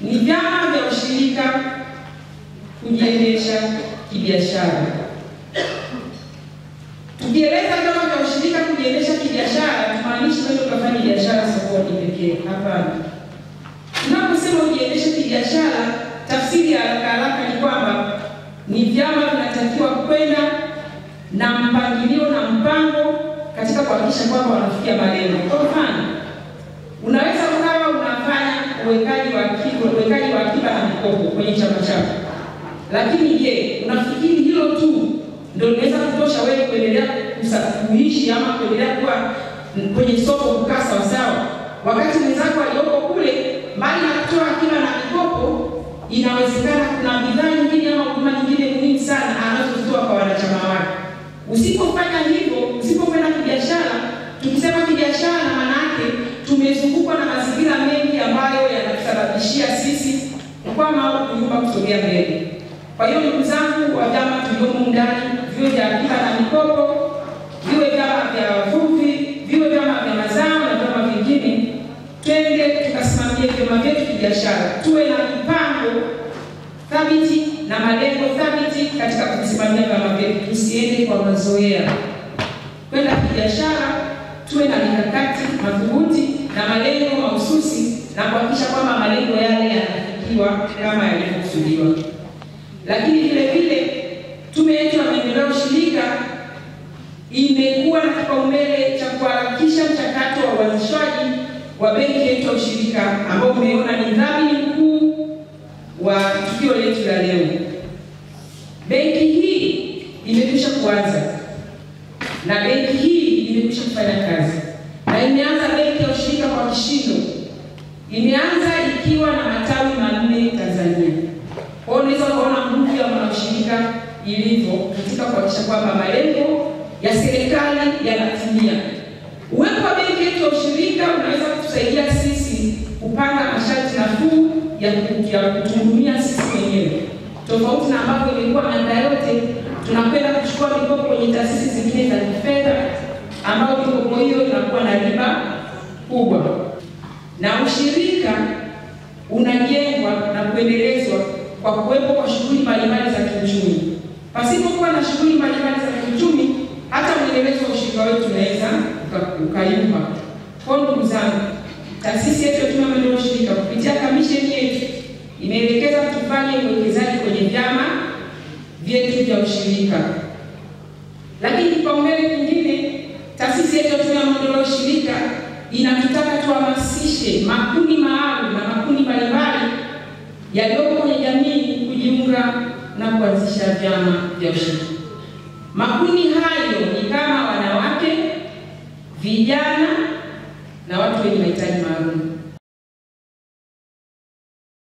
ni vyama vya ushirika kujiendesha kibiashara. Tukieleza vyama vya ushirika kujiendesha kibiashara, tumaanishi wewe ukafanya biashara sokoni pekee. Hapana. Tunaposema ujiendeshe kibiashara, tafsiri ya haraka ni kwamba ni vyama vinatakiwa kwenda na mpangilio na mpango katika kuhakikisha kwamba wanafikia malengo. Kwa mfano, unaweza ukawa unafanya uwekaji wa akiba na mikopo kwenye chama chako. Lakini je, unafikiri hilo tu ndio linaweza kutosha wewe kuendelea kuishi ama kuendelea kuwa kwenye soko kukaa sawa sawa? Wakati mwenzako aliyoko kule mbali na kutoa akiba na mikopo, inawezekana kuna bidhaa nyingine ama huduma nyingine muhimu sana anazotoa kwa wanachama wake. Usipofanya hivyo, usipokwenda kibiashara, tukisema kibiashara na maana yake tumezungukwa na mazingira mengi ambayo yanatusababishia sisi kukwama au kuyumba kusogea mbele. Kwa hiyo ndugu zangu wa vyama tuliomo ndani, viwe vya akiba na mikopo, viwe vyama vya wavuvi, viwe vyama vya mazao na vyama vingine, twende tukasimamie vyama vyetu kibiashara. Tuwe na mipango thabiti na malengo thabiti katika kusimamia vyama vyetu. Tusiende kwa mazoea. Kwenda kibiashara, tuwe na mikakati madhubuti na malengo mahususi na kuhakikisha kwamba malengo yale yanafikiwa kama yalivyokusudiwa. Lakini vile vile tume yetu ya maendeleo ushirika imekuwa na kipaumbele cha kuharakisha mchakato wa uanzishwaji wa benki yetu ya ushirika ambao umeona ni dhamini mkuu wa tukio letu la leo. Benki hii imekwisha kuanza na benki hii imekwisha kufanya kazi, na imeanza benki ya ushirika kwa kishindo. Imeanza ikiwa na matawi 4 Tanzania. Kwa hiyo unaweza kuona nguvu ya mwanaushirika ilivyo katika kuhakikisha kwamba malengo ya serikali yanatimia. Uwepo wa benki yetu ya ushirika unaweza kutusaidia sisi kupanga masharti nafuu ya kutuhudumia sisi wenyewe. Tofauti na ambavyo ilikuwa miaka yote tunakwenda kuchukua mikopo kwenye taasisi zingine za kifedha ambao mikopo hiyo inakuwa na riba kubwa. Na ushirika unajengwa na kuendelezwa kwa kuwepo kwa shughuli mbalimbali za kiuchumi. Pasipokuwa na shughuli mbalimbali za kiuchumi, hata mwendelezo wa ushirika wetu unaweza ukayumba. Kwa ndugu zangu, taasisi yetu ya Tume ya Maendeleo Ushirika kupitia kamisheni yetu imeelekeza tufanye uwekezaji kwenye vyama vyetu vya ushirika. Lakini kipaumbele kingine, taasisi yetu ya Tume ya Maendeleo Ushirika inatutaka tuhamasishe makundi maalum na makundi mbalimbali yaliyopo kwenye jamii kujiunga na kuanzisha vyama vya ushirika. Makundi hayo ni kama wanawake, vijana na watu wenye mahitaji